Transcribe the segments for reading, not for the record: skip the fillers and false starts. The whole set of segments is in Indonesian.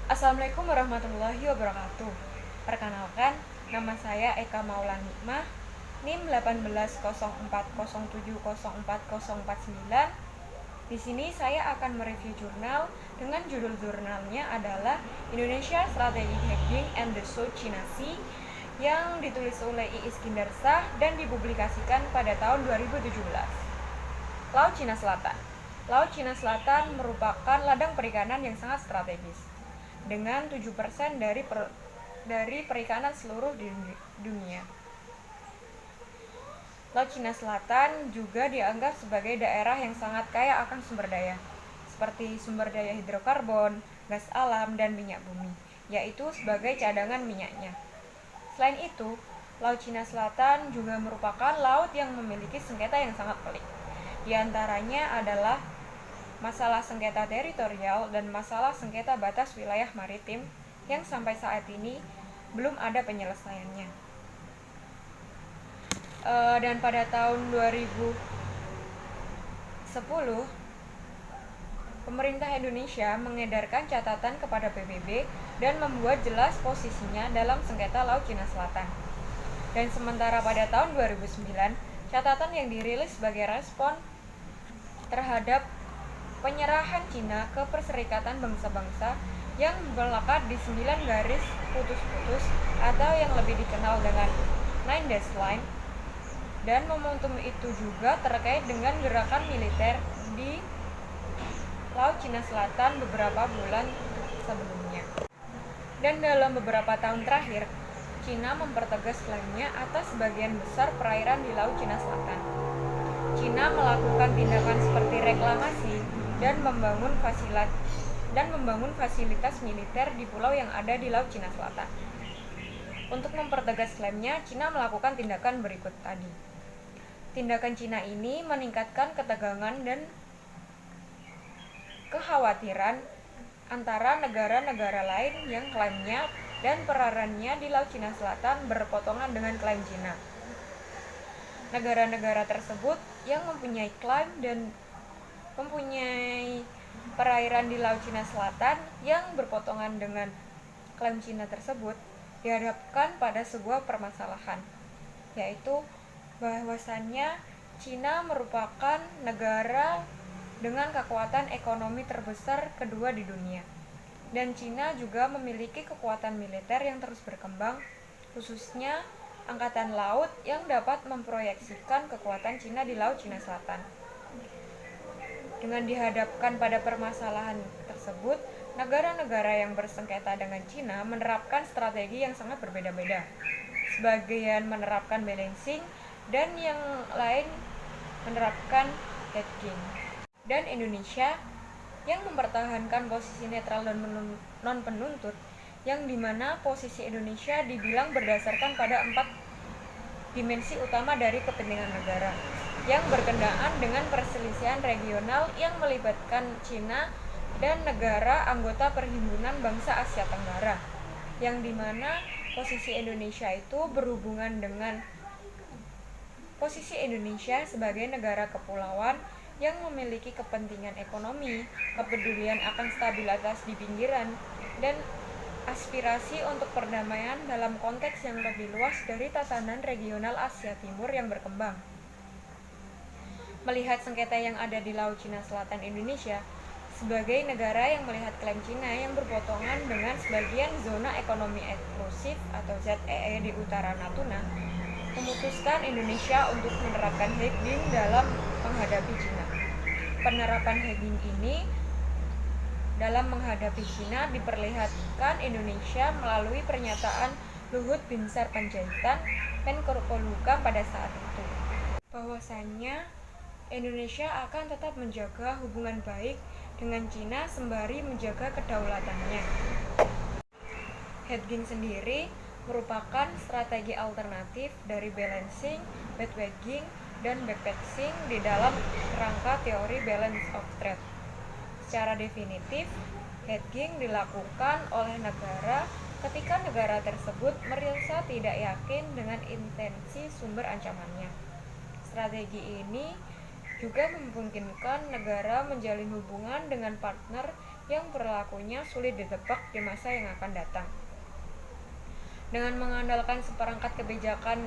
Assalamualaikum warahmatullahi wabarakatuh. Perkenalkan, nama saya Eka Maulan Hikmah, NIM 180407040449. Di sini saya akan mereview jurnal dengan judul jurnalnya adalah Indonesia Strategic Hedging and the South China Sea yang ditulis oleh I. Iskandar Shah dan dipublikasikan pada tahun 2017. Laut Cina Selatan. Laut Cina Selatan merupakan ladang perikanan yang sangat strategis dengan 7% dari perikanan seluruh dunia. Laut Cina Selatan juga dianggap sebagai daerah yang sangat kaya akan sumber daya, seperti sumber daya hidrokarbon, gas alam, dan minyak bumi, yaitu sebagai cadangan minyaknya. Selain itu, Laut Cina Selatan juga merupakan laut yang memiliki sengketa yang sangat pelik. Di antaranya adalah masalah sengketa teritorial dan masalah sengketa batas wilayah maritim yang sampai saat ini belum ada penyelesaiannya. Dan pada tahun 2010, pemerintah Indonesia mengedarkan catatan kepada PBB dan membuat jelas posisinya dalam sengketa Laut Cina Selatan. Dan sementara pada tahun 2009, catatan yang dirilis sebagai respon terhadap penyerahan Cina ke Perserikatan Bangsa-Bangsa yang melekat di 9 garis putus-putus atau yang lebih dikenal dengan Nine Dash Line, dan momentum itu juga terkait dengan gerakan militer di Laut Cina Selatan beberapa bulan sebelumnya. Dan dalam beberapa tahun terakhir, Cina mempertegas klaimnya atas sebagian besar perairan di Laut Cina Selatan. Cina melakukan tindakan seperti reklamasi dan membangun fasilitas militer di pulau yang ada di Laut Cina Selatan. Untuk mempertegas klaimnya, Cina melakukan tindakan berikut tadi. Tindakan Cina ini meningkatkan ketegangan dan kekhawatiran antara negara-negara lain yang klaimnya dan perarannya di Laut Cina Selatan berpotongan dengan klaim Cina. Negara-negara tersebut yang mempunyai klaim dan mempunyai perairan di Laut Cina Selatan yang berpotongan dengan klaim Cina tersebut dihadapkan pada sebuah permasalahan, yaitu bahwasannya Cina merupakan negara dengan kekuatan ekonomi terbesar kedua di dunia, dan Cina juga memiliki kekuatan militer yang terus berkembang, khususnya angkatan laut yang dapat memproyeksikan kekuatan Cina di Laut Cina Selatan. Dengan dihadapkan pada permasalahan tersebut, negara-negara yang bersengketa dengan Cina menerapkan strategi yang sangat berbeda-beda. Sebagian menerapkan balancing dan yang lain menerapkan hedging. Dan Indonesia yang mempertahankan posisi netral dan non-penuntut, yang dimana posisi Indonesia dibilang berdasarkan pada 4 dimensi utama dari kepentingan negara yang berkenaan dengan perselisihan regional yang melibatkan Cina dan negara anggota Perhimpunan Bangsa Asia Tenggara, yang dimana posisi Indonesia itu berhubungan dengan posisi Indonesia sebagai negara kepulauan yang memiliki kepentingan ekonomi, kepedulian akan stabilitas di pinggiran, dan aspirasi untuk perdamaian dalam konteks yang lebih luas dari tatanan regional Asia Timur yang berkembang. Melihat sengketa yang ada di Laut Cina Selatan, Indonesia sebagai negara yang melihat klaim Cina yang berpotongan dengan sebagian zona ekonomi eksklusif atau ZEE di utara Natuna, memutuskan Indonesia untuk menerapkan hedging dalam menghadapi Cina. Penerapan hedging ini dalam menghadapi Cina diperlihatkan Indonesia melalui pernyataan Luhut Binsar Panjaitan, Menko Polhukam pada saat itu, bahwasannya Indonesia akan tetap menjaga hubungan baik dengan Cina sembari menjaga kedaulatannya. Hedging sendiri merupakan strategi alternatif dari balancing, bandwagging, dan backpacking di dalam kerangka teori balance of trade. Secara definitif, hedging dilakukan oleh negara ketika negara tersebut merasa tidak yakin dengan intensi sumber ancamannya. Strategi ini juga memungkinkan negara menjalin hubungan dengan partner yang perilakunya sulit ditebak di masa yang akan datang. Dengan mengandalkan seperangkat kebijakan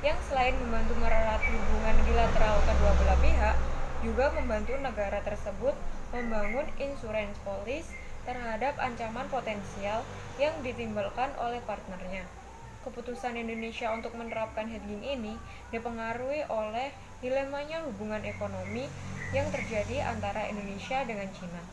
yang selain membantu mererat hubungan bilateral kedua belah pihak, juga membantu negara tersebut membangun insurance policy terhadap ancaman potensial yang ditimbulkan oleh partnernya. Keputusan Indonesia untuk menerapkan hedging ini dipengaruhi oleh dilemanya hubungan ekonomi yang terjadi antara Indonesia dengan Cina.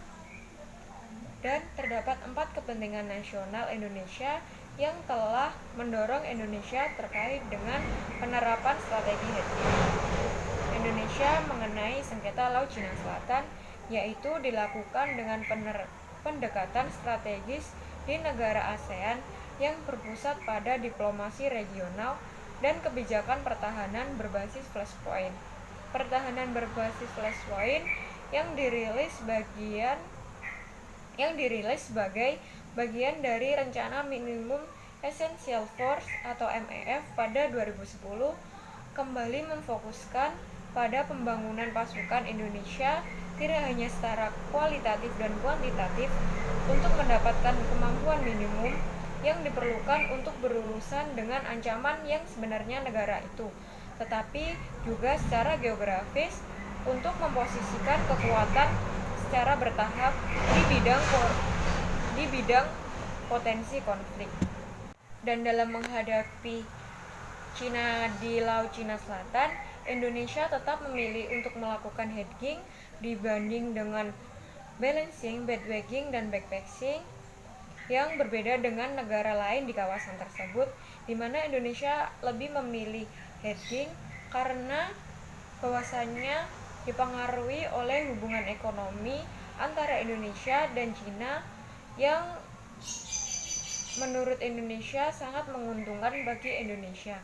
Dan terdapat 4 kepentingan nasional Indonesia yang telah mendorong Indonesia terkait dengan penerapan strategi hedging Indonesia mengenai sengketa Laut Cina Selatan, yaitu dilakukan dengan pendekatan strategis di negara ASEAN yang berpusat pada diplomasi regional dan kebijakan pertahanan berbasis flashpoint. Pertahanan berbasis flashpoint yang dirilis sebagai bagian dari Rencana Minimum Essential Force atau MEF pada 2010 kembali memfokuskan pada pembangunan pasukan Indonesia tidak hanya secara kualitatif dan kuantitatif untuk mendapatkan kemampuan minimum yang diperlukan untuk berurusan dengan ancaman yang sebenarnya negara itu, tetapi juga secara geografis untuk memposisikan kekuatan secara bertahap di bidang potensi konflik. Dan dalam menghadapi Cina di Laut Cina Selatan, Indonesia tetap memilih untuk melakukan hedging dibanding dengan balancing, bandwagging, dan backpacking yang berbeda dengan negara lain di kawasan tersebut, di mana Indonesia lebih memilih hedging karena bahwasannya dipengaruhi oleh hubungan ekonomi antara Indonesia dan Cina yang menurut Indonesia sangat menguntungkan bagi Indonesia.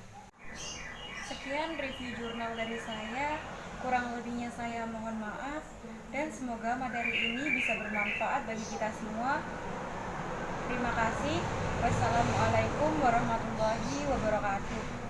Sekian review jurnal dari saya, kurang lebihnya saya mohon maaf, dan semoga materi ini bisa bermanfaat bagi kita semua. Terima kasih. Wassalamualaikum warahmatullahi wabarakatuh.